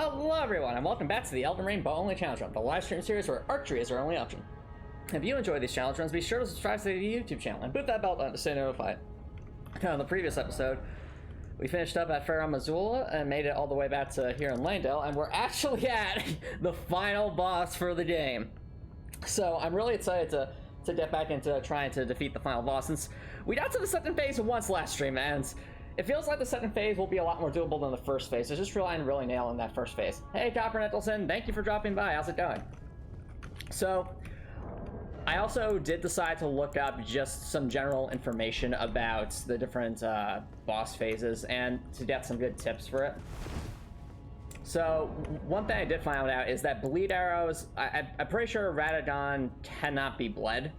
Hello everyone, and welcome back to the Elden Ring Bow Only challenge run, the live stream series where archery is our only option. If you enjoy these challenge runs, be sure to subscribe to the YouTube channel and put that bell on to stay notified. Now, in the previous episode, we finished up at Farum Azula and made it all the way back to here in Langdale, and we're actually at the final boss for the game. So I'm really excited to get back into trying to defeat the final boss, since we got to the second phase once last stream, and it feels like the second phase will be a lot more doable than the first phase. So just relying really nailing that first phase. Hey, Copper Nettleson, thank you for dropping by. How's it going? So, I also did decide to look up just some general information about the different boss phases and to get some good tips for it. So, one thing I did find out is that bleed arrows, I'm pretty sure Radagon cannot be bled,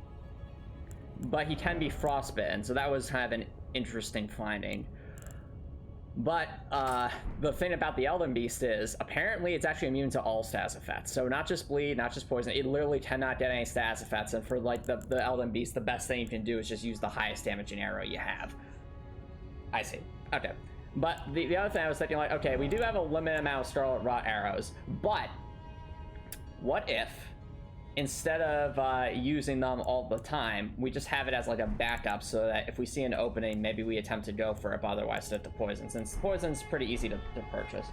but he can be frostbitten. So that was kind of an interesting finding. But the thing about the Elden Beast is apparently it's actually immune to all status effects. So not just bleed, not just poison. It literally cannot get any status effects. And for like the Elden Beast, the best thing you can do is just use the highest damaging arrow you have. I see. Okay. But the other thing I was thinking, like, okay, we do have a limited amount of Scarlet Rot arrows, but what if instead of using them all the time, we just have it as like a backup, so that if we see an opening, maybe we attempt to go for it, but otherwise stick to poison, since poison's pretty easy to purchase.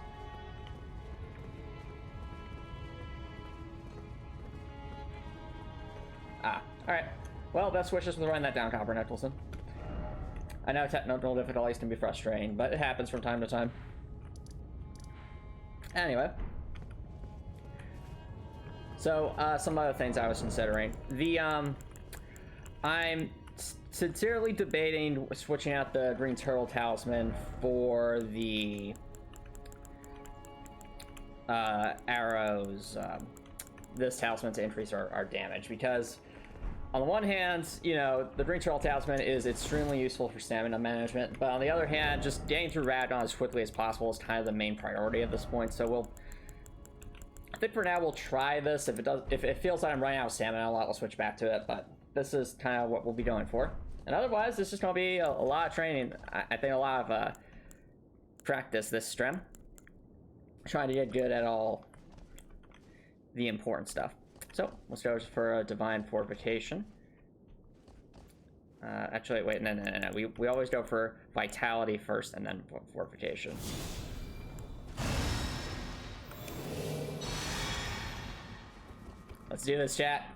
Alright. Well, best wishes for writing that down, Copper Nicholson. I know technical difficulties can be frustrating, but it happens from time to time. Anyway. So, some other things I was considering. I'm sincerely debating switching out the Green Turtle Talisman for the arrows. This talisman to increase our damage, because on the one hand, you know, the Green Turtle Talisman is extremely useful for stamina management, but on the other hand, just getting through Radagon as quickly as possible is kind of the main priority at this point, so I think for now we'll try this. If it feels like I'm running out of stamina a lot, we'll switch back to it, but this is kind of what we'll be going for. And otherwise, this is going to be a lot of training. I think a lot of practice this stream. Trying to get good at all the important stuff. So, let's go for a Divine Fortification. Actually, wait, no. We always go for Vitality first and then Fortification. Let's do this, chat.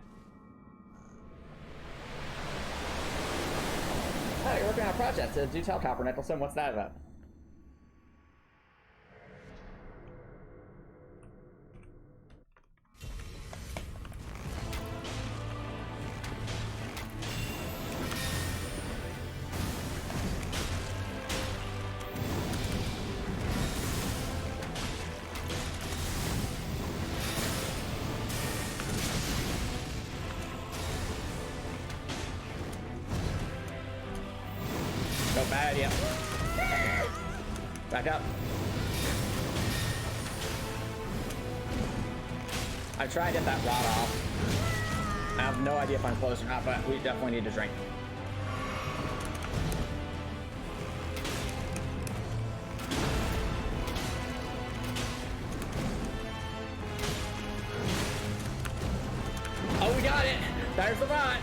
Oh, you're working on a project. Do tell, Copper Nicholson. What's that about? Bad idea. Back up. I tried to get that rod off. I have no idea if I'm close or not, but we definitely need to drink. Oh, we got it! There's the rod!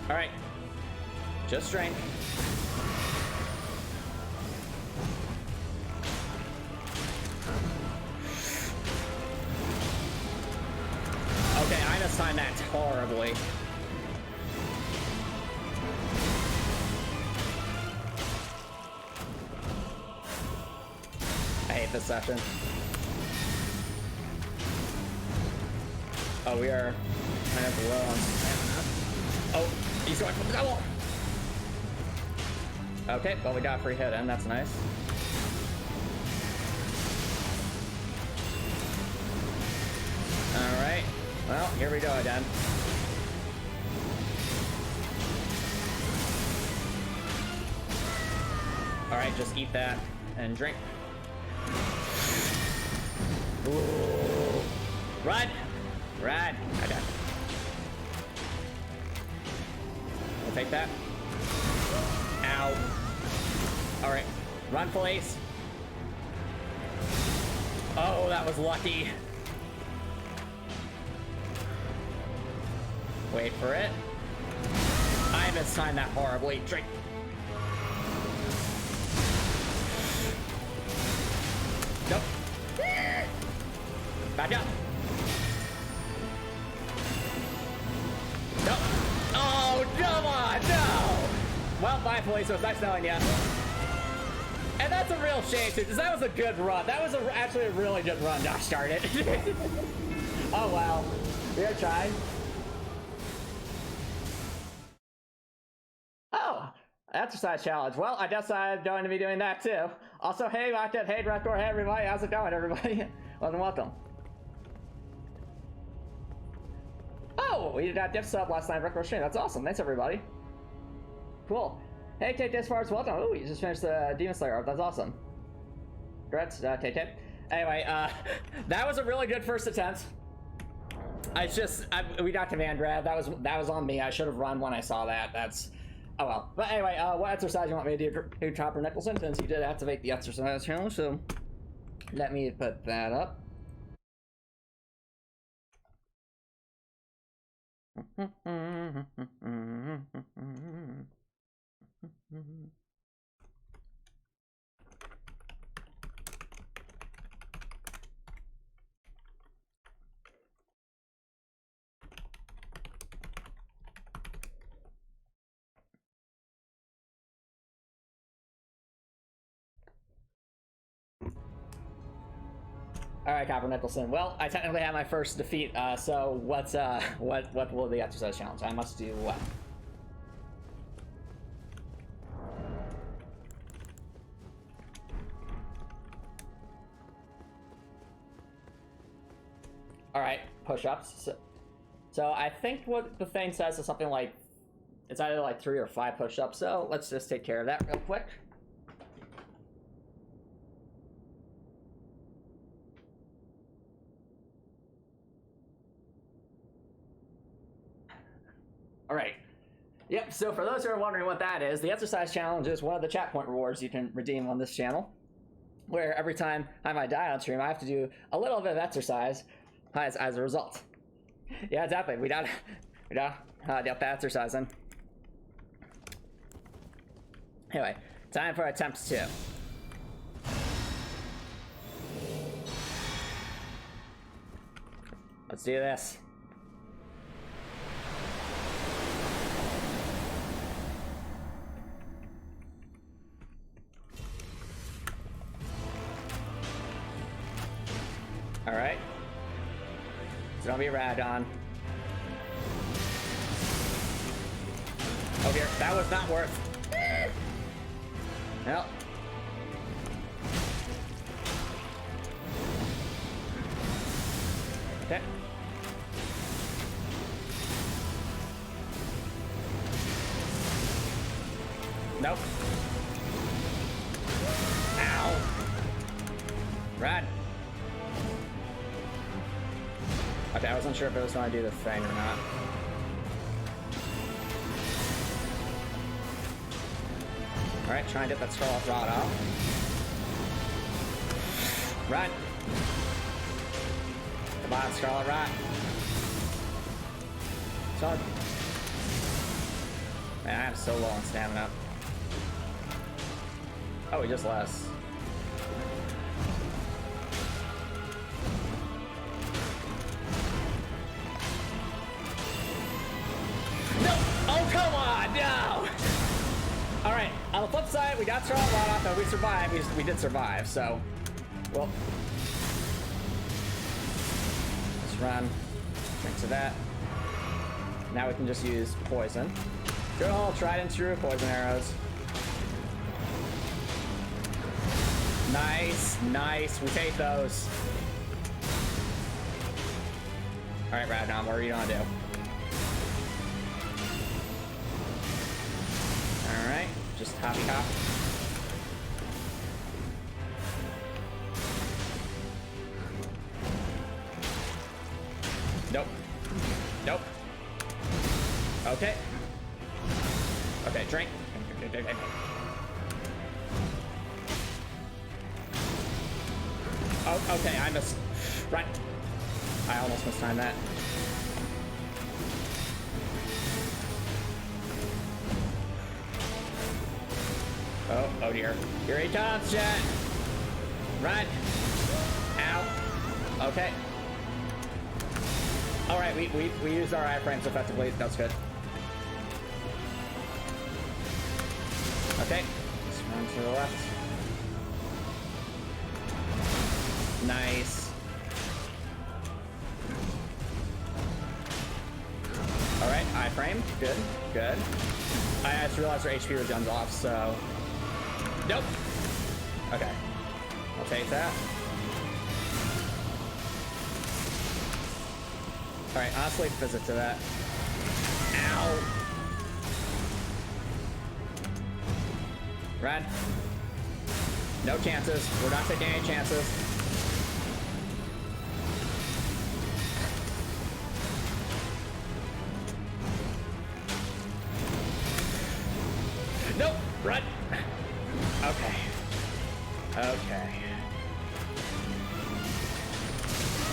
Alright. Just drink. Okay, I mistimed that horribly. I hate this session. Oh, we are kind of low on stamina. Oh, he's going for the double! Okay, well, we got a free hit in, that's nice. Alright, well, here we go again. Alright, just eat that and drink. Ooh. Run! Run! Okay. We'll take that. Ow. Alright. Run, police. Oh, that was lucky. Wait for it. I mistimed that horribly. Drink. Nope. Back up. Nope. Oh, come on, no! Well, bye, police. It was nice knowing you. And that's a real shame, too, because that was a good run. That was actually a really good run. Gosh darn it. Oh, wow. We are trying. Oh, exercise challenge. Well, I guess I'm going to be doing that, too. Also, hey, Rocket. Hey, Redcore. Hey, everybody. How's it going, everybody? Welcome, welcome. Oh, we got diff sub last night, Redcore stream. That's awesome. Thanks, everybody. Cool. Hey, Tate as far as welcome. Oh, you just finished the Demon Slayer arc. That's awesome. Congrats, Tate. Anyway, that was a really good first attempt. We got command grab. That was on me. I should have run when I saw that. That's, oh well. But anyway, what exercise you want me to do, Chopper Nicholson? Since you did activate the exercise challenge, so let me put that up. All right, Copper Nicholson. Well, I technically have my first defeat. So what will the exercise challenge? I must do what? All right, push-ups. So I think what the thing says is something like it's either like 3 or 5 push-ups. So let's just take care of that real quick. All right. Yep, so for those who are wondering what that is, the exercise challenge is one of the chat point rewards you can redeem on this channel, where every time I might die on stream, I have to do a little bit of exercise as a result. Yeah, exactly. We got the exercising. Anyway, time for attempt 2. Let's do this. All right. It's gonna be a Radagon. Oh, here. That was not worth. Nope. Okay. Nope. Ow. Rad. Okay, I wasn't sure if it was going to do the thing or not. Alright, try and get that Scarlet Rod off. Run! Come on, Scarlet Rod. Solid. Man, I am so low on stamina. Oh, he just lost. No! Oh, come on! No! Alright, on the flip side, we got Scarlet Rod off and we survived. We did survive, so... Well... Let's run. Drink to that. Now we can just use poison. Good old tried and true poison arrows. Nice, nice. We take those. Alright, Radagon, what are you gonna do? Alright, just hoppy hop. Nope. Nope. Okay. Okay, drink. Oh, okay, I missed. Right. I almost mistimed that. Oh dear. Here he comes, chat. Run. Ow. Okay. Alright, we used our iframes effectively. That's good. Okay. Let's run to the left. Nice. Alright, iframe. Good. Good. I just realized our HP regen's off, so... Nope. Okay. I'll take that. Alright, honestly, visit to that. Ow! Run. No chances. We're not taking any chances. Nope! Run! Okay. Okay.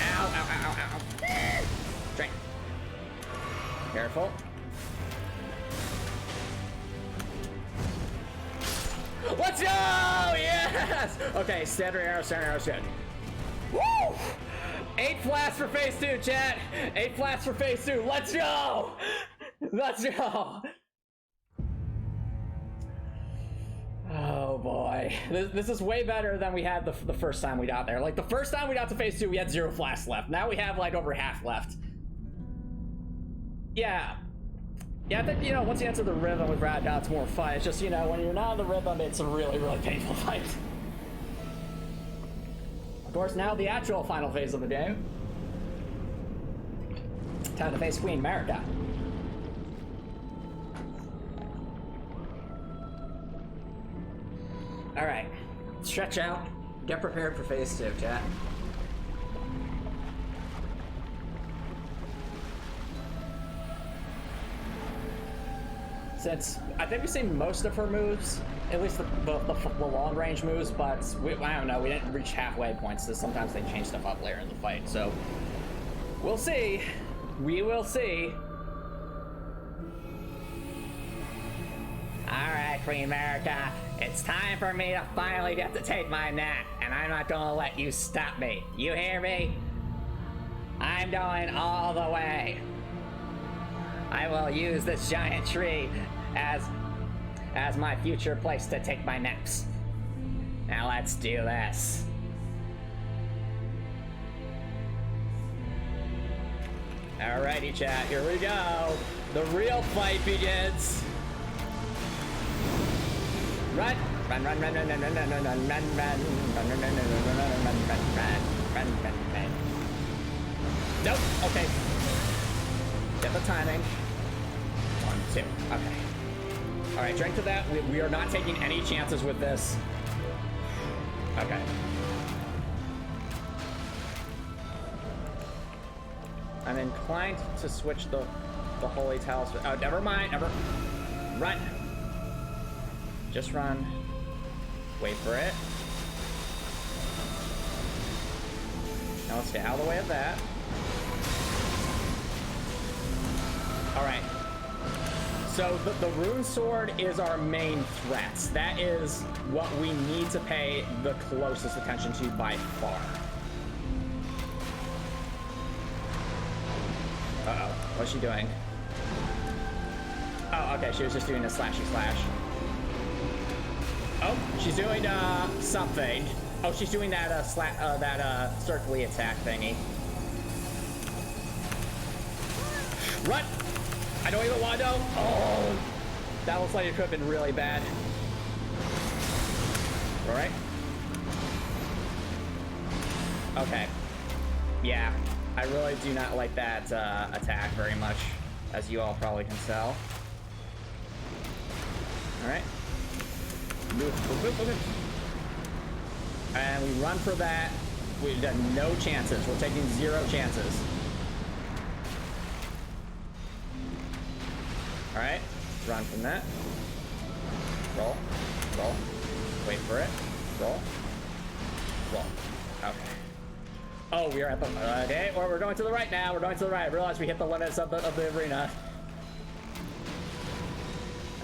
Ow, ow, ow, ow, ow. Drink. Careful. Let's go! Yes! Okay, standard arrow's good. Woo! 8 flats for phase 2, chat! 8 flats for phase 2. Let's go! Let's go! Oh boy. This is way better than we had the first time we got there. Like, the first time we got to phase 2, we had 0 flats left. Now we have, like, over half left. Yeah. Yeah, I think, you know, once you enter the rhythm with Radagon, it's more fun. It's just, you know, when you're not in the rhythm, it's a really, really painful fight. Of course, now the actual final phase of the game. Time to face Queen America. Alright. Stretch out. Get prepared for phase 2, chat. Since I think we've seen most of her moves, at least the long range moves, but I don't know, we didn't reach halfway points, so sometimes they change stuff up later in the fight, so we'll see. We will see. Alright, Queen America, it's time for me to finally get to take my nap, and I'm not gonna let you stop me. You hear me? I'm going all the way. I will use this giant tree as my future place to take my naps. Now let's do this. Alrighty, chat, here we go. The real fight begins. Run! Run, run, run, run, run, run, run, run, run, run, run, run, run, run, run, run, run. Nope, okay. Get the timing. 1, 2, okay. Alright, drink to that. We are not taking any chances with this. Okay. I'm inclined to switch the holy talisman. Oh, never mind. Run. Just run. Wait for it. Now let's get out of the way of that. Alright. So the rune sword is our main threat. That is what we need to pay the closest attention to by far. Uh-oh. What's she doing? Oh, okay. She was just doing a slashy slash. Oh, she's doing something. Oh, she's doing that circly attack thingy. Run! I don't even want to know. Oh, that looks like it could have been really bad. All right. Okay. Yeah, I really do not like that attack very much, as you all probably can tell. All right. Move. And we run for that. We've done no chances. We're taking 0 chances. All right, run from that. Roll. Wait for it. Roll. Okay. Oh, we are at the... Okay, or we're going to the right now. We're going to the right. I realize we hit the limits of the arena.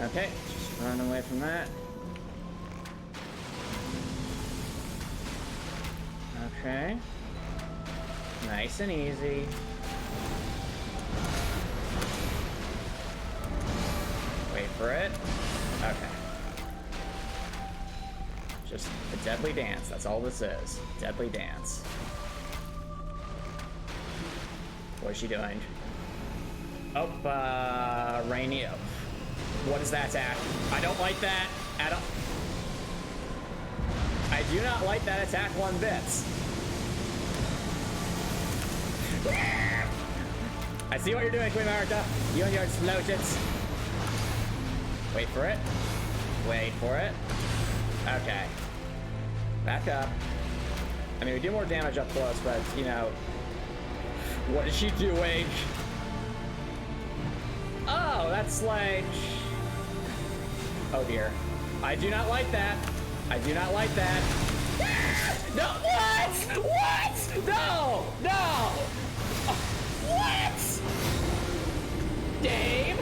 Okay, just run away from that. Okay. Nice and easy. Wait for it. Okay. Just a deadly dance. That's all this is. Deadly dance. What is she doing? Oh, Rainy. What is that attack? I don't like that at all. I do not like that attack one bit. I see what you're doing, Queen America. You and your explosions. Wait for it. Wait for it. Okay. Back up. I mean, we do more damage up close, but, you know... What is she doing? Oh, that's like... Oh, dear. I do not like that. I do not like that. No, what? What? No! No! What? Dave?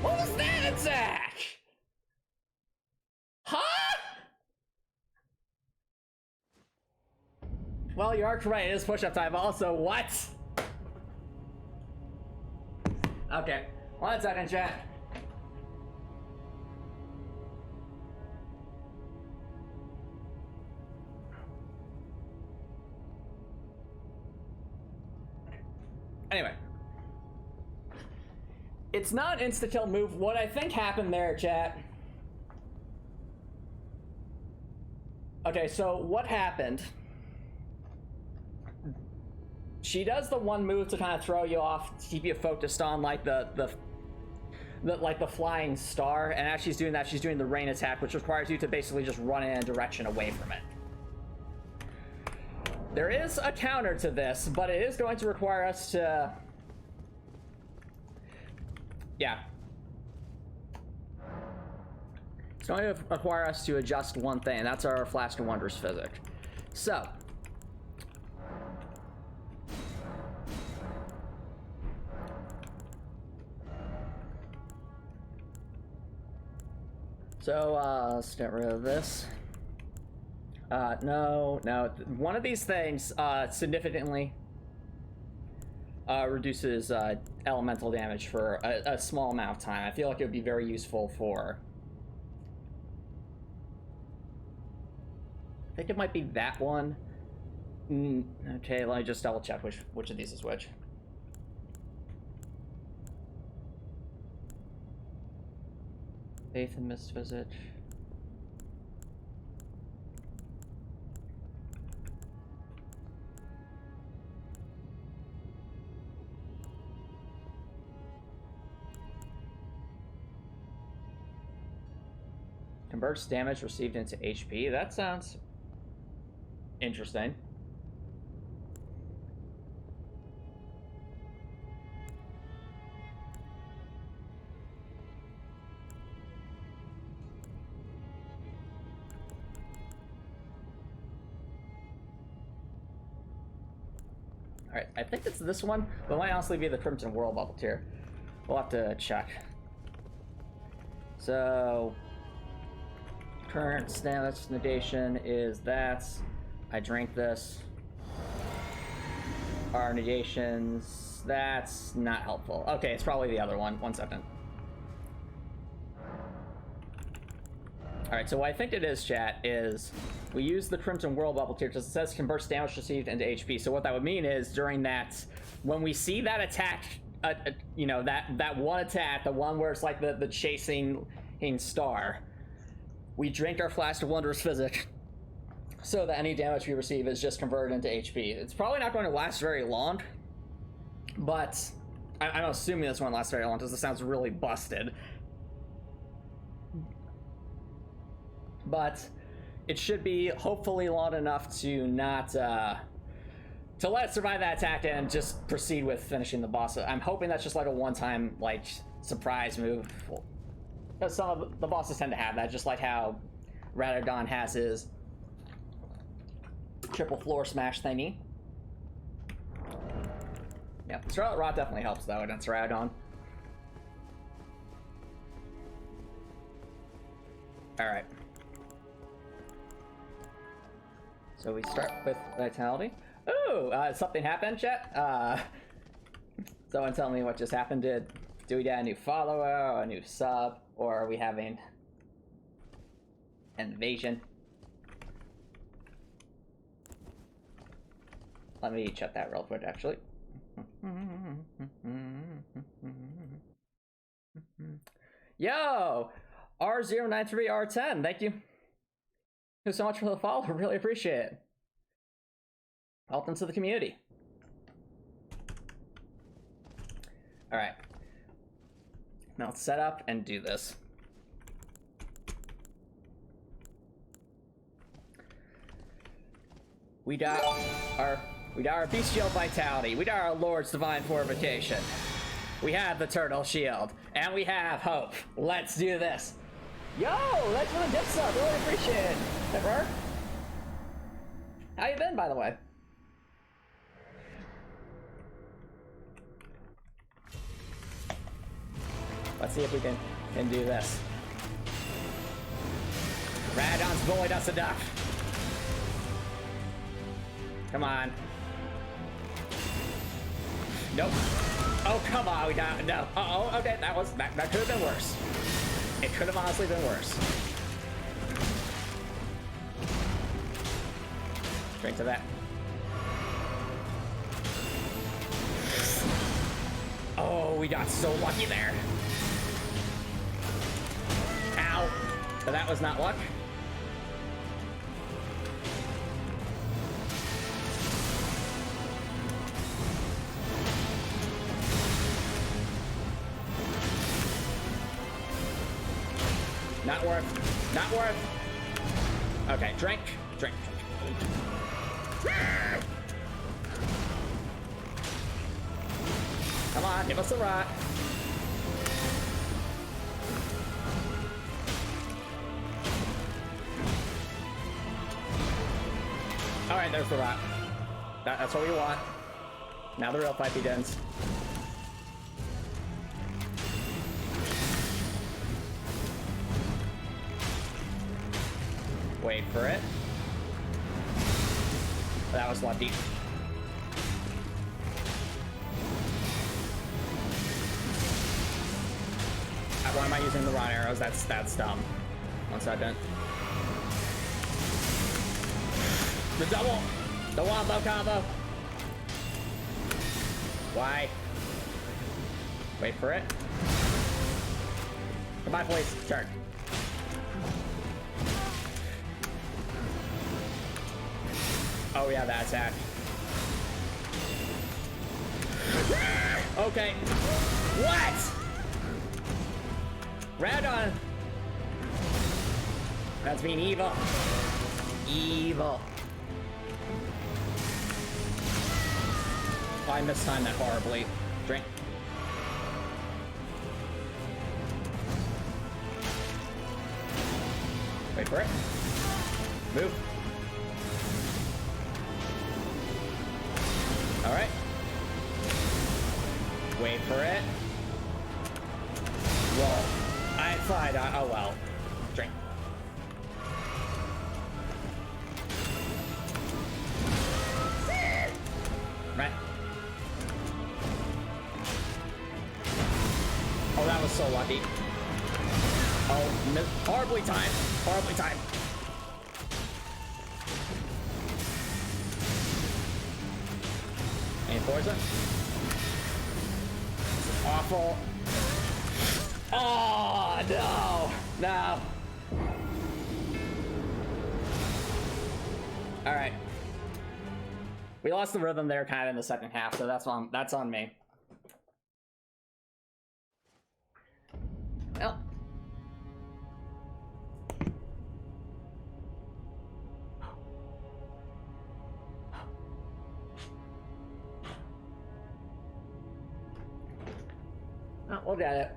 What was that attack? Huh? Well, you are correct. It is push-up time. Also, what? Okay. 1 second, chat. Anyway. It's not an insta-kill move. What I think happened there, chat... Okay, so what happened... She does the one move to kind of throw you off, to keep you focused on like the flying star, and as she's doing that, she's doing the rain attack, which requires you to basically just run in a direction away from it. There is a counter to this, but it is going to require us to... Yeah. It's going to require us to adjust one thing, and that's our Flash of Wonders physic. So... let's get rid of this. No. One of these things significantly reduces elemental damage for a small amount of time. I feel like it would be very useful for... I think it might be that one. Okay, let me just double check which of these is which. Faith and Mist Visit. Converts damage received into HP. That sounds interesting. Alright, I think it's this one, but it might honestly be the Crimson Whirl Bubble tier. We'll have to check. So... current status negation is that. I drank this. Our negations... that's not helpful. Okay, it's probably the other one. 1 second. Alright, so what I think it is, chat, is we use the Crimson Whirl Bubble tier because it says converts damage received into HP. So what that would mean is during that, when we see that attack, you know, that one attack, the one where it's like the chasing star, we drink our Flash of Wonders physic so that any damage we receive is just converted into HP. It's probably not going to last very long, but I'm assuming this won't last very long because this sounds really busted. But it should be hopefully long enough to not to let it survive that attack and just proceed with finishing the boss. I'm hoping that's just like a one-time like surprise move, because some of the bosses tend to have that, just like how Radagon has his triple floor smash thingy. Yeah, Scarlet Rot definitely helps though against Radagon. Alright. So we start with Vitality. Ooh, something happened, chat? Someone tell me what just happened. Do we get a new follower, or a new sub, or are we having an invasion? Let me check that real quick, actually. Yo! R093R10, thank you. Thank you so much for the follow, really appreciate it. Welcome to the community. Alright. Now let's set up and do this. We got our bestial vitality. We got our Lord's divine fortification. We have the turtle shield, and we have hope. Let's do this. Yo, thanks for the gift sub. Really appreciate it. Pepper? How you been, by the way? Let's see if we can do this. Radagon's bullied us enough. Come on. Nope. Oh, come on. We got no. Uh-oh. Okay, that could have been worse. It could have honestly been worse. Drink to that. Oh, we got so lucky there. Ow. But that was not luck. Not worth. Not worth. Okay, drink. Drink. Come on, give us a rot. Alright, there's the rot. That's what we want. Now the real fight begins. Wait for it. That was lucky. Why am I using the wrong arrows? That's dumb. 1 second. The double! The wombo combo! Why? Wait for it. Goodbye, please. Turn. Oh yeah, that attack. Okay. What? Radagon. That's being evil. Evil. Oh, I mistimed that horribly. Drink. Wait for it. Move. All right. Wait for it. Roll. I fine. Oh well. Drink. Right. Oh, that was so lucky. Oh, horribly timed. Horribly timed. Any poison? Awful. Oh, no. No. All right. We lost the rhythm there kind of in the second half, so that's on me. Well. Well, we'll get it.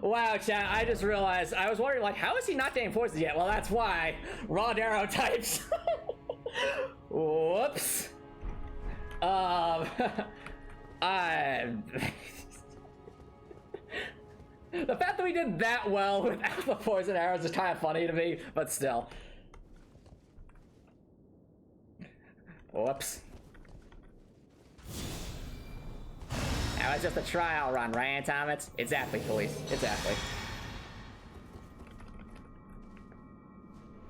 Wow, chat, I just realized, I was wondering, like, how is he not getting poisoned yet? Well, that's why. Raw arrow types. Whoops. I... The fact that we did that well without the poison arrows is kind of funny to me, but still. Whoops. That was just a trial run, right, Antomicx? Exactly, police. Exactly.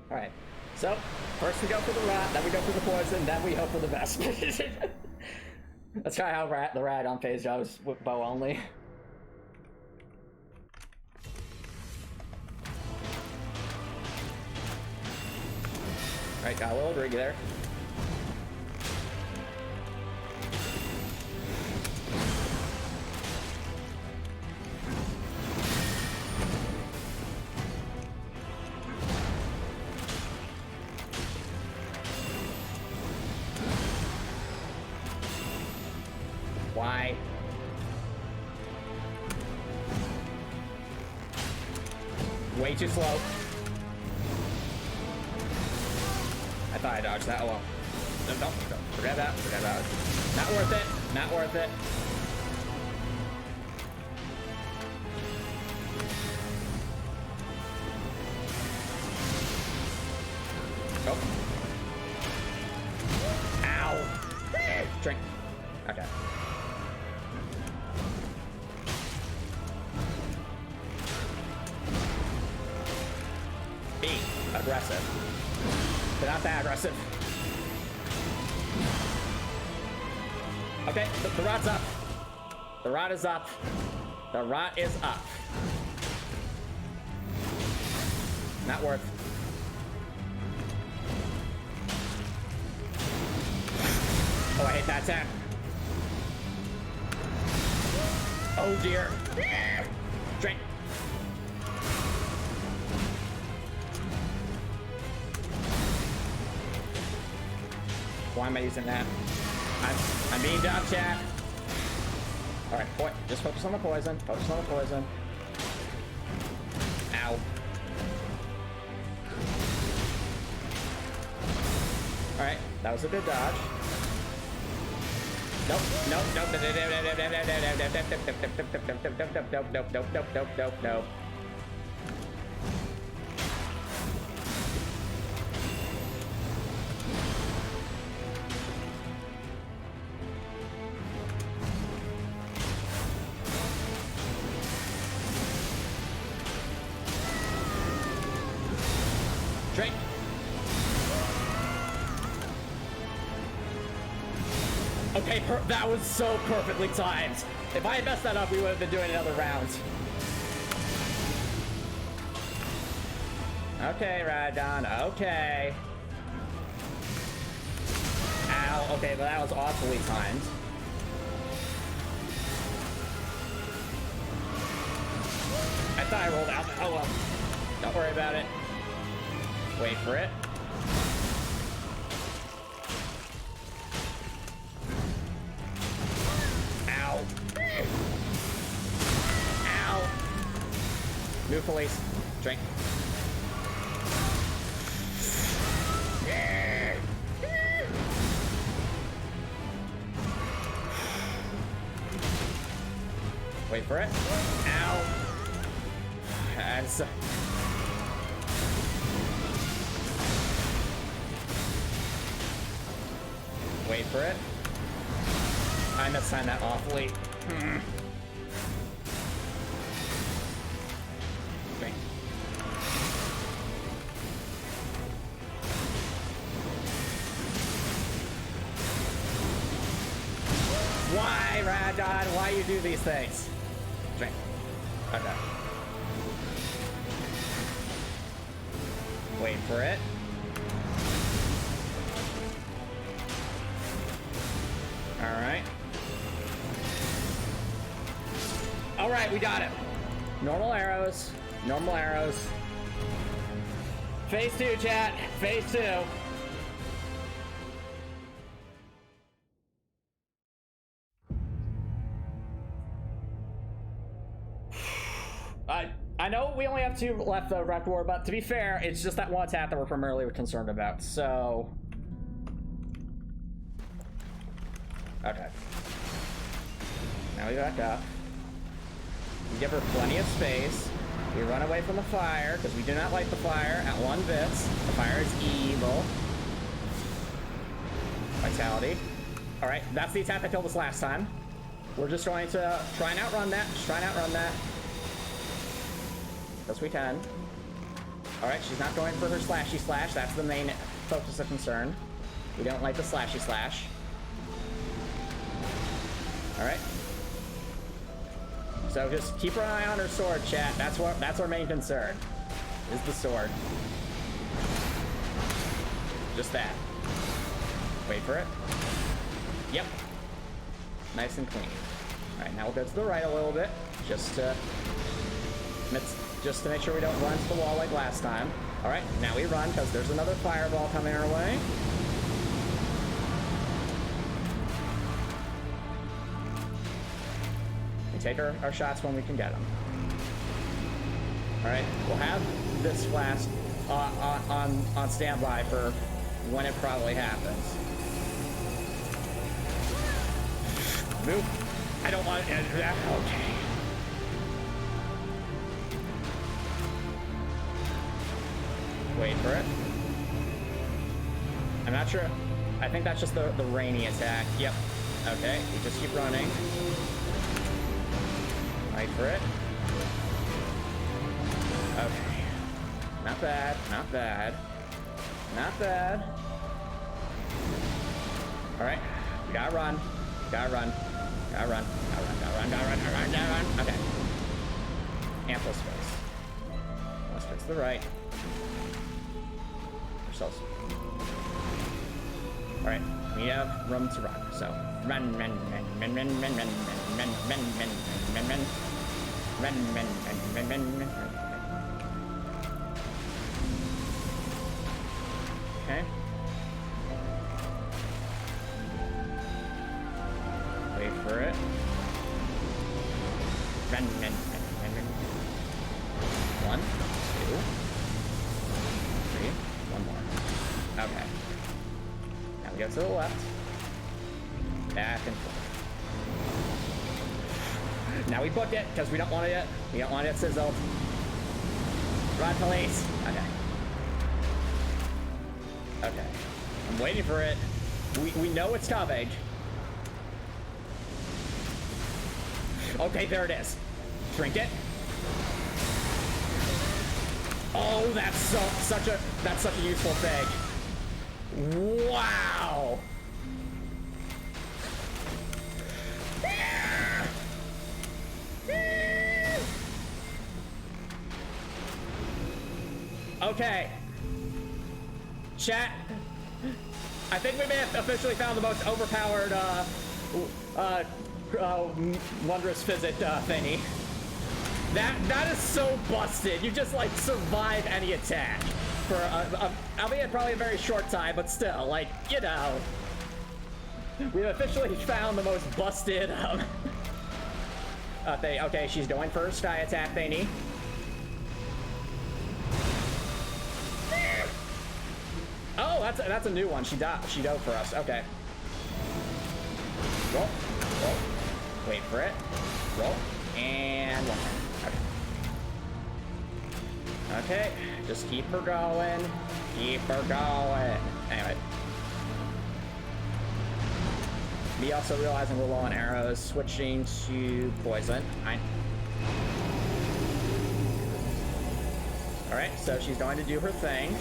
Alright. So, first we go for the rat, then we go for the poison, then we hope for the best. Let's try how the Radagon phase goes with bow only. Alright, got a little rig there. Why? Way too slow. I thought I dodged that. Oh well. No, forget that. Forget that. Not worth it. Not worth it. Oh. Ow. Drink. Okay. Be aggressive. But not that aggressive. Okay, the rod's up. The rod is up. The rod is up. Not worth. Oh, I hate that attack. Oh dear. Drink. Why am I using that? I'm being dumb, chat. Alright, just focus on the poison. Focus on the poison. Ow. Alright, that was a good dodge. Nope, nope, nope, nope, nope, nope, nope, nope, nope, nope. Drink. Okay, that was so perfectly timed. If I had messed that up, we would have been doing another round. Okay, Radagon, okay. Ow, okay, but that was awfully timed. I thought I rolled out. Oh well. Don't worry about it. Wait for it. Ow. Ow. New police. Drink. Wait for it. Ow. That's... Wait for it. I mistimed that awfully. Drink. Why, Radagon? Why you do these things? Drink. Okay. Wait for it. Alright. Alright, we got it. Normal arrows. Normal arrows. Phase 2, chat. Phase 2. I know we only have 2 left though, Rektor, but to be fair, it's just that one attack that we're primarily concerned about, so... Okay. Now we back up. We give her plenty of space. We run away from the fire, because we do not like the fire at 1 bits. The fire is evil. Vitality. Alright, that's the attack that killed us last time. We're just going to try and outrun that. Just try and outrun that. Best we can. Alright, she's not going for her slashy slash. That's the main focus of concern. We don't like the slashy slash. Alright. So just keep an eye on her sword, chat. That's our main concern. Is the sword. Just that. Wait for it. Yep. Nice and clean. Alright, now we'll go to the right a little bit. Just to make sure we don't run into the wall like last time. Alright, now we run because there's another fireball coming our way. We take our shots when we can get them. Alright, we'll have this flask on standby for when it probably happens. Move. I don't want that. Okay. Wait for it. I'm not sure. I think that's just the rainy attack. Yep. Okay. We just keep running. Wait for it. Okay. Not bad. Not bad. Not bad. All right. We gotta run. Gotta run. Gotta run. Gotta run. Gotta run. Gotta run. Gotta run. Gotta run. Okay. Ample space. Let's go to the right. Ourselves. All right. We have room to run. So run, run, run, run, run, run, run, run, run, run, run, run, run, run, run, run, run, run. Okay. Wait for it. Run, run, run, run, run. 1, 2, 3. One more. Okay. Now we go to the left. Back and forth. Now we book it because we don't want it yet. We don't want it sizzled. Run, police. Okay. Okay. I'm waiting for it. We know it's coming. Okay, there it is. Drink it. Oh, that's such a useful thing. Wow. Okay. Chat. I think we may have officially found the most overpowered wondrous physic thingy. That is so busted. You just like survive any attack for albeit probably a very short time, but still, like, you know, we've officially found the most busted thing. Okay, she's going for her sky attack thingy. Oh, that's a new one. She dove for us. Okay. Roll. Roll. Wait for it. Roll. And one more. Okay. Okay. Just keep her going. Keep her going. Anyway. Me also realizing we're low on arrows. Switching to poison. Alright, so she's going to do her thing.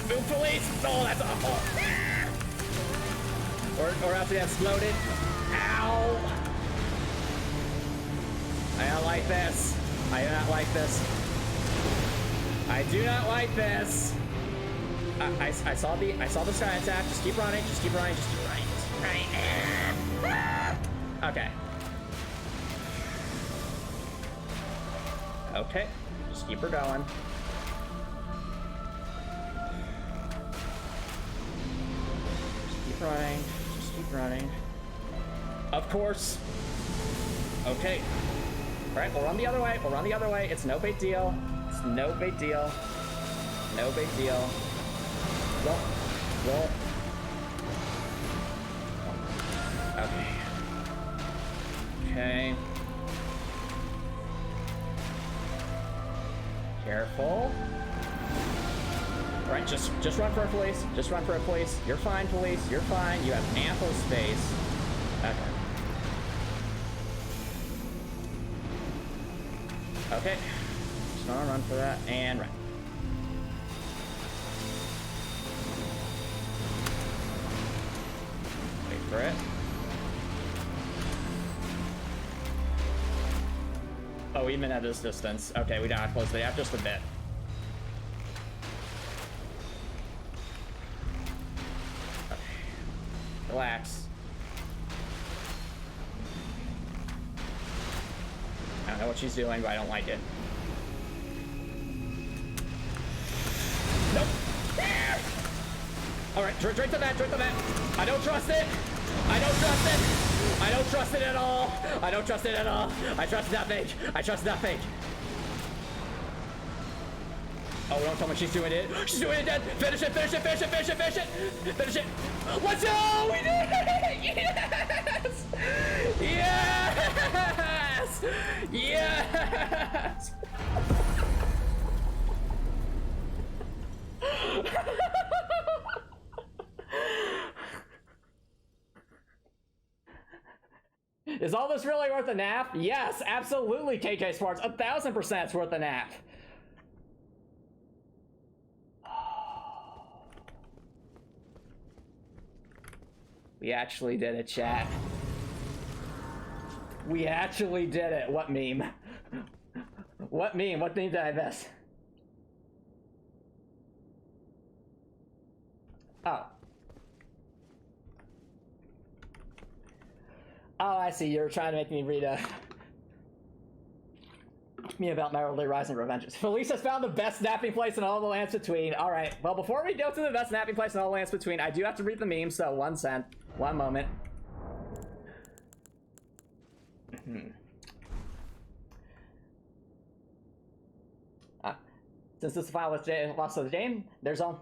Move, police! Oh, that's awful. Or else we exploded. Ow! I don't like this. I do not like this. I do not like this. I saw the sky attack. Just keep running. Just keep running. Just keep running. Just keep running. Okay. Okay. Just keep her going. Running, just keep running. Of course. Okay. Alright, we'll run the other way. We'll run the other way. It's no big deal. It's no big deal. No big deal. Roll. Roll. Okay. Okay. Careful. Alright, just run for a police. Just run for a police. You're fine, police. You're fine. You have ample space. Okay. Okay. Just gonna run for that and run. Wait for it. Oh, even at this distance. Okay, we gotta close the gap just a bit. Okay. Relax. I don't know what she's doing, but I don't like it. Nope. Alright, drink the vat, drink the vat. I don't trust it. I don't trust it. I don't trust it at all. I don't trust it at all. I trust nothing. I trust nothing. Oh, don't tell me she's doing it. She's doing it dead. Finish it, finish it, finish it, finish it, finish it. Finish it. Let's go! We did it! Yes! Yes! Yes! Is all this really worth a nap? Yes, absolutely, KJ Sparks. 1000% it's worth a nap. We actually did it, chat. We actually did it. What meme? What meme? What meme did I miss? Oh. Oh, I see. You're trying to make me read me about my early Rise and Revenges. Felice has found the best napping place in all the lands between. All right. Well, before we go to the best napping place in all the lands between, I do have to read the meme. So 1 cent. 1 moment. Since this is the final loss of the game, there's only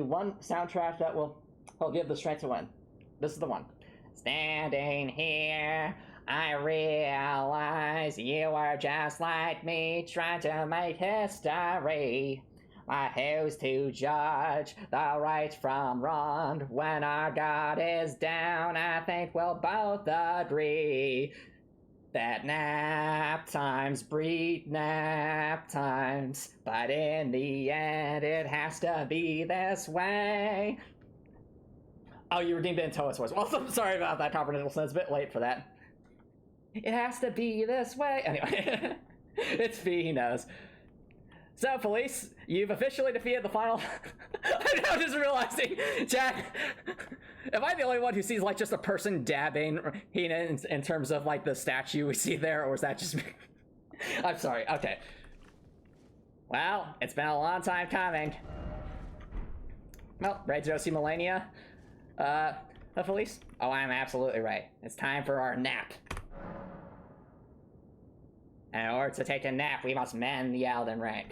one soundtrack that will give the strength to win. This is the one. Standing here, I realize you are just like me, trying to make history. Who's to judge the right from wrong? When our God is down, I think we'll both agree that nap times breed nap times. But in the end, it has to be this way. Oh, you redeemed it in Toa's voice. Well, I'm sorry about that, Copperniddleson. It's a bit late for that. It has to be this way. Anyway, it's Fee, he knows. So, Felice, you've officially defeated the final... I'm now just realizing, chat, am I the only one who sees, like, just a person dabbing Hina in terms of, like, the statue we see there, or is that just me? I'm sorry, okay. Well, it's been a long time coming. Well, ready to go see Melania? Felice? Oh, I'm absolutely right. It's time for our nap. And in order to take a nap, we must mend the Elden Ring.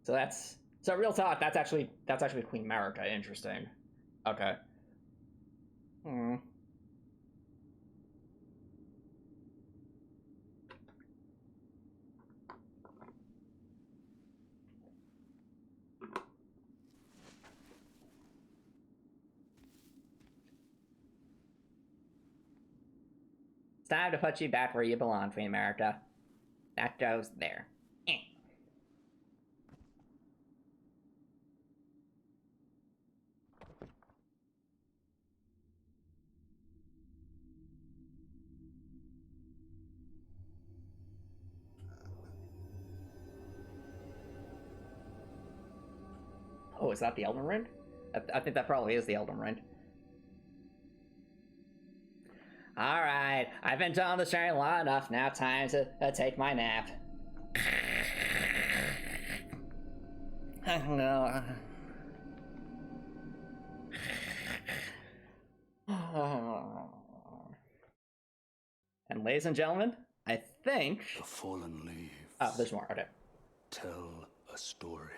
So that's... So real talk, that's actually Queen Marika. Interesting. Okay. It's time to put you back where you belong, Queen Marika. That goes there. Oh, is that the Elden Ring? I think that probably is the Elden Ring. Alright, I've been doing this journey long enough. Now time to take my nap. And ladies and gentlemen, I think... The fallen leaves. Oh, there's more. Okay. Tell a story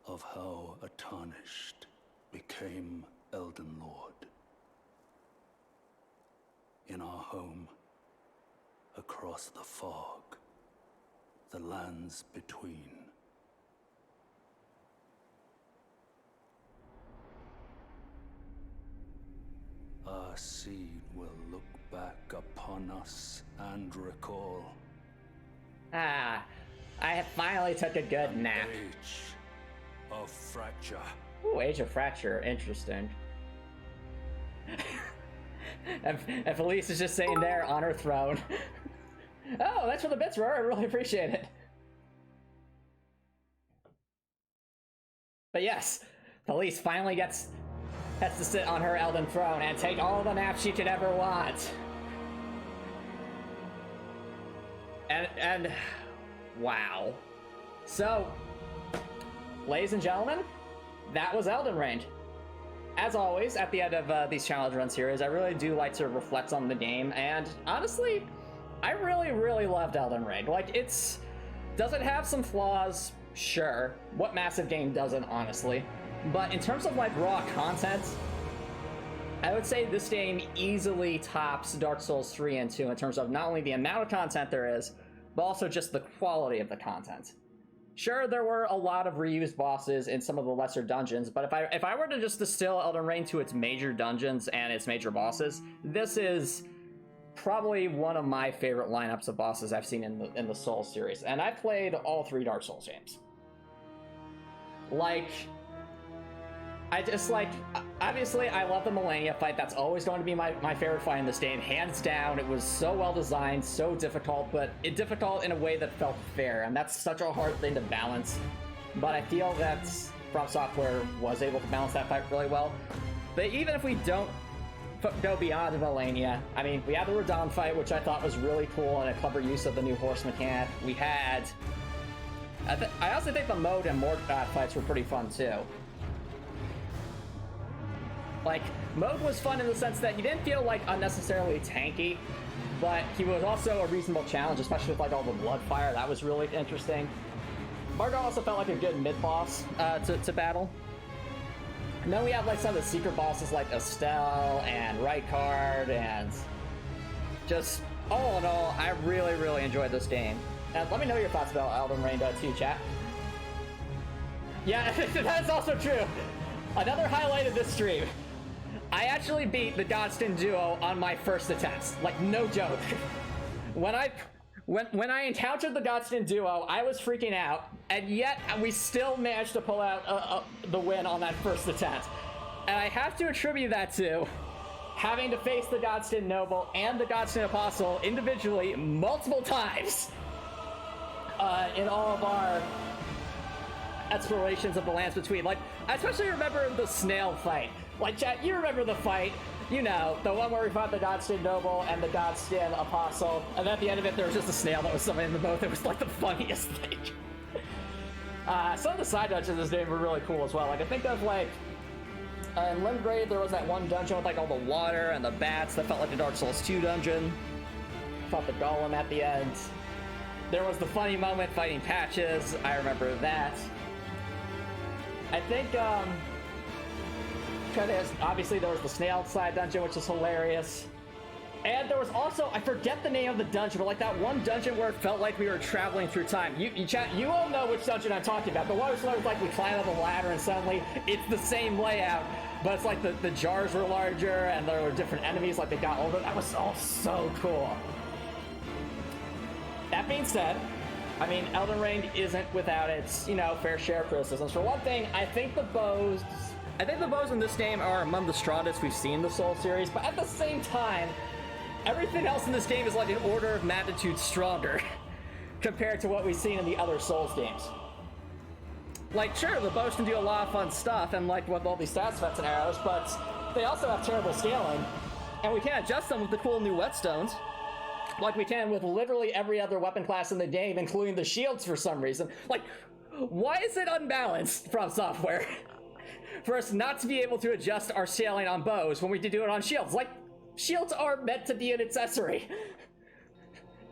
of how a tarnished became Elden Lord. In our home, across the fog, the lands between. Our seed will look back upon us and recall. Ah, I finally took a good nap. Age of fracture. Ooh, Age of Fracture, interesting. and Felice is just sitting there on her throne. Oh, that's for the bits, Roar. I really appreciate it. But yes, Felice finally has to sit on her Elden throne and take all the naps she could ever want. And wow. So, ladies and gentlemen, that was Elden Ring. As always, at the end of these challenge run series, I really do like to reflect on the game, and honestly, I really loved Elden Ring. Like, does it have some flaws? Sure. What massive game doesn't, honestly? But in terms of, like, raw content, I would say this game easily tops Dark Souls 3 and 2 in terms of not only the amount of content there is, but also just the quality of the content. Sure, there were a lot of reused bosses in some of the lesser dungeons, but if I were to just distill Elden Ring to its major dungeons and its major bosses, this is probably one of my favorite lineups of bosses I've seen in the Souls series, and I've played all 3 Dark Souls games. Like, I just, like, obviously I love the Millennia fight. That's always going to be my favorite fight in this game, hands down. It was so well designed, so difficult, but difficult in a way that felt fair, and that's such a hard thing to balance. But I feel that From Software was able to balance that fight really well. But even if we don't go beyond the Millennia, I mean, we had the Radagon fight, which I thought was really cool and a clever use of the new horse mechanic. We had... I also think the Mode and Mort fights were pretty fun, too. Like, Mode was fun in the sense that he didn't feel, like, unnecessarily tanky, but he was also a reasonable challenge, especially with, like, all the blood fire. That was really interesting. Margot also felt like a good mid-boss to battle. And then we have, like, some of the secret bosses like Estelle and Rykard, and just, all in all, I really enjoyed this game. And let me know your thoughts about Elden Ring too, chat. Yeah, that's also true. Another highlight of this stream. I actually beat the Godskin duo on my first attempt. Like, no joke. When I encountered the Godskin duo, I was freaking out, and yet we still managed to pull out the win on that first attempt. And I have to attribute that to having to face the Godskin Noble and the Godskin Apostle individually multiple times in all of our explorations of the lands between. Like, I especially remember the snail fight. Like, chat, you remember the fight, you know, the one where we fought the Godskin Noble and the Godskin Apostle, and at the end of it there was just a snail that was summoned in the both. It was like the funniest thing. Some of the side dungeons in this game were really cool as well. Like, I think of, like, in Limgrave there was that one dungeon with, like, all the water and the bats that felt like a Dark Souls 2 dungeon. Fought the Golem at the end. There was the funny moment fighting Patches. I remember that. I think, obviously there was the snail side dungeon, which is hilarious. And there was also, I forget the name of the dungeon, but like that one dungeon where it felt like we were traveling through time. You all know which dungeon I'm talking about. The one where was like we climb up a ladder and suddenly it's the same layout, but it's like the jars were larger and there were different enemies, like they got older. That was all so cool. That being said, I mean, Elden Ring isn't without its, you know, fair share of criticisms. For one thing, I think the bows in this game are among the strongest we've seen in the Souls series, but at the same time, everything else in this game is like an order of magnitude stronger compared to what we've seen in the other Souls games. Like, sure, the bows can do a lot of fun stuff, and like with all these stat effects and arrows, but they also have terrible scaling, and we can't adjust them with the cool new whetstones, like we can with literally every other weapon class in the game, including the shields for some reason. Like, why is it unbalanced from software for us not to be able to adjust our scaling on bows when we do it on shields? Like, shields are meant to be an accessory.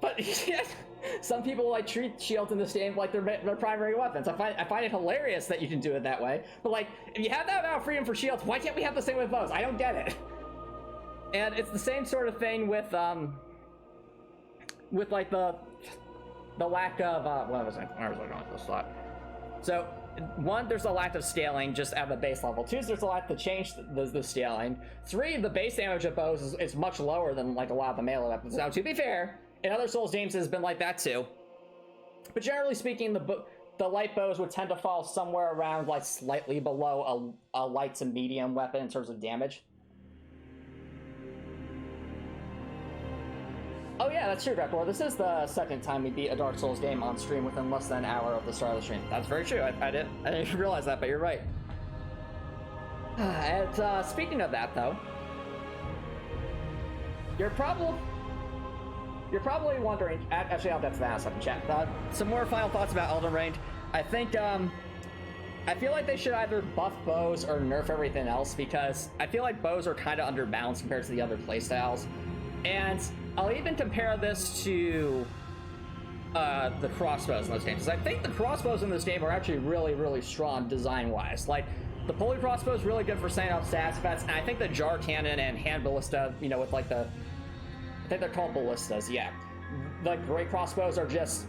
But some people like treat shields in this game like their primary weapons. I find it hilarious that you can do it that way. But like, if you have that amount of freedom for shields, why can't we have the same with bows? I don't get it. And it's the same sort of thing with like the lack of where was I going with this thought? So, one, there's a lack of scaling just at the base level. Two, there's a lack to change the scaling. Three, the base damage of bows is much lower than like a lot of the melee weapons. Now, to be fair, in other Souls games, it has been like that too. But generally speaking, the light bows would tend to fall somewhere around like slightly below a light to medium weapon in terms of damage. Oh yeah, that's true, Drakor. This is the second time we beat a Dark Souls game on stream within less than an hour of the start of the stream. That's very true. I didn't realize that, but you're right. And speaking of that, though, you're probably wondering. Actually, I'll get to that in a second, chat. Some more final thoughts about Elden Ring. I think I feel like they should either buff bows or nerf everything else, because I feel like bows are kind of underbalanced compared to the other playstyles. And I'll even compare this to the crossbows in those games, because I think the crossbows in this game are actually really, really strong design-wise. Like, the pulley crossbow is really good for setting up stats effects, and I think the jar cannon and hand ballista, you know, with like I think they're called ballistas, yeah. The great crossbows are just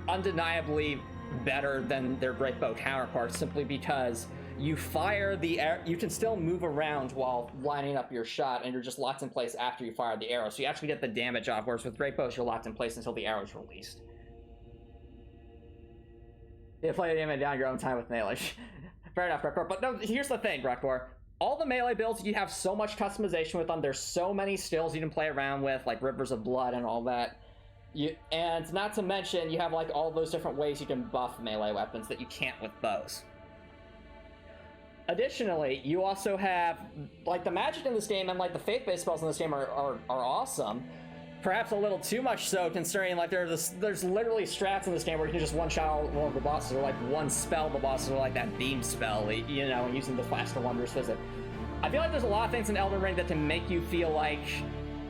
undeniably better than their great bow counterparts, simply because you fire the arrow, you can still move around while lining up your shot, and you're just locked in place after you fire the arrow, so you actually get the damage off, whereas with great bows, you're locked in place until the arrow is released. You play the game down your own time with melee. Fair enough, Rektor. But no, here's the thing, Rektor. All the melee builds, you have so much customization with them. There's so many skills you can play around with, like Rivers of Blood and all that. And not to mention, you have like all those different ways you can buff melee weapons that you can't with bows. Additionally, you also have, like, the magic in this game and like the faith-based spells in this game are awesome. Perhaps a little too much so, considering like there's literally strats in this game where you can just one-shot all of the bosses, or like one spell the bosses, or like that beam spell, you know, using the Faster Wonders physic. I feel like there's a lot of things in Elden Ring that can make you feel like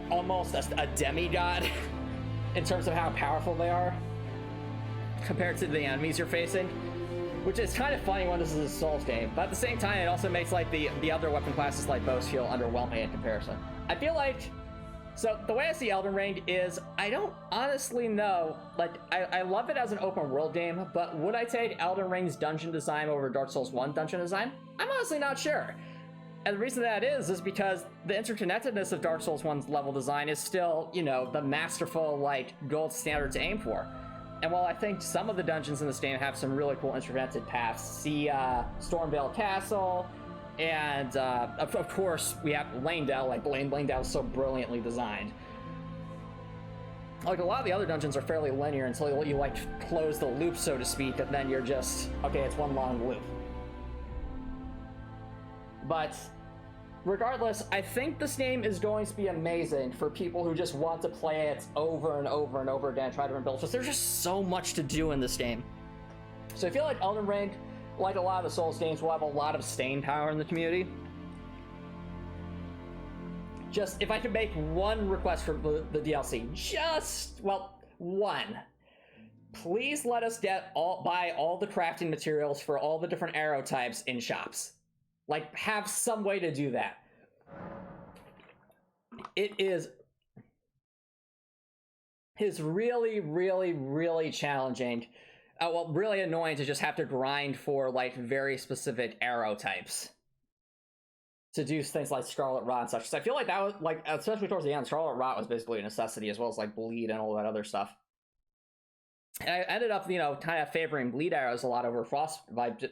almost a demigod in terms of how powerful they are compared to the enemies you're facing, which is kind of funny when this is a Souls game. But at the same time, it also makes like the other weapon classes like bows feel underwhelming in comparison. I feel like, so the way I see Elden Ring is, I don't honestly know, like, I love it as an open world game, but would I take Elden Ring's dungeon design over Dark Souls 1 dungeon design? I'm honestly not sure. And the reason that is because the interconnectedness of Dark Souls 1's level design is still, you know, the masterful, like, gold standard to aim for. And while I think some of the dungeons in this game have some really cool interconnected paths, see Stormvale Castle, and of course we have Langdale. Like, Langdale is so brilliantly designed. Like, a lot of the other dungeons are fairly linear until you like close the loop, so to speak, and then you're just, okay, it's one long loop. But regardless, I think this game is going to be amazing for people who just want to play it over and over and over again, try different builds, because there's just so much to do in this game. So I feel like Elden Ring, like a lot of the Souls games, will have a lot of staying power in the community. Just, if I could make one request for the DLC, just, well, one. Please let us buy all the crafting materials for all the different arrow types in shops. Like, have some way to do that. It is really, really, really challenging. Well, really annoying to just have to grind for, like, very specific arrow types to do things like Scarlet Rot and such. So I feel like that was, like, especially towards the end, Scarlet Rot was basically a necessity, as well as, like, bleed and all that other stuff. And I ended up, you know, kind of favoring bleed arrows a lot over frostbite,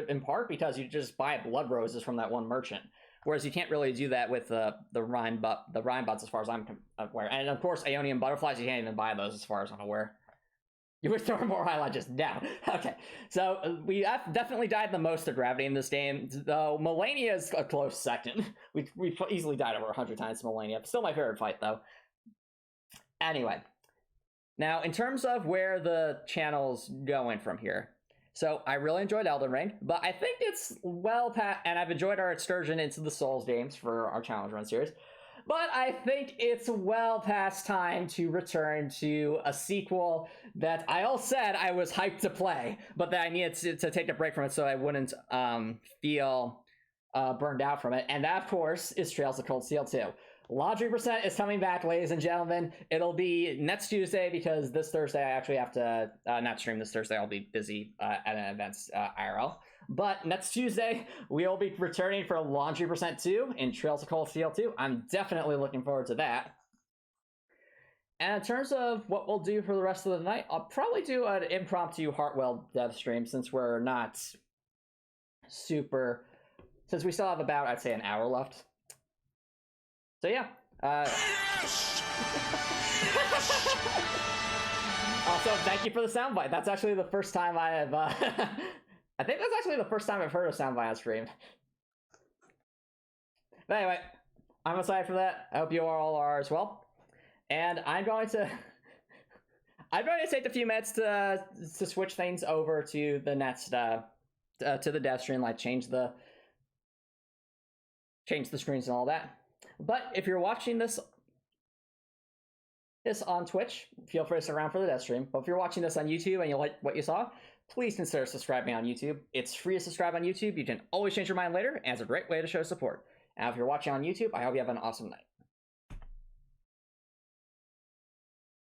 in part because you just buy blood roses from that one merchant, whereas you can't really do that with the Rhine bots, as far as I'm aware. And of course, Aeonian butterflies, you can't even buy those, as far as I'm aware. You would throw more highlight just now. Okay, so we have definitely died the most to gravity in this game, though Melania is a close second. We've easily died over 100 times to Melania. Still my favorite fight, though. Anyway. Now, in terms of where the channel's going from here, so I really enjoyed Elden Ring, but I think it's well past, and I've enjoyed our excursion into the Souls games for our Challenge Run series, But I think it's well past time to return to a sequel that I all said I was hyped to play, but that I needed to take a break from it so I wouldn't feel burned out from it. And that, of course, is Trails of Cold Steel 2. Laundry Percent is coming back, ladies and gentlemen. It'll be next Tuesday because this Thursday I actually have to not stream this Thursday. I'll be busy at an event IRL. But next Tuesday, we'll be returning for Laundry Percent 2 in Trails of Cold Steel 2. I'm definitely looking forward to that. And in terms of what we'll do for the rest of the night, I'll probably do an impromptu Heartwell dev stream since we're not super... Since we still have about, I'd say, an hour left. So yeah. Also, thank you for the soundbite. That's actually the first time I have... I think that's actually the first time I've heard a soundbite on stream. But anyway, I'm excited for that. I hope you all are as well. And I'm going to take a few minutes to switch things over to the next to the dev stream, like change the screens and all that. But if you're watching this on Twitch, feel free to stick around for the dev stream. But if you're watching this on YouTube and you like what you saw, please consider subscribing on YouTube. It's free to subscribe on YouTube. You can always change your mind later, and it's a great way to show support. And if you're watching on YouTube, I hope you have an awesome night.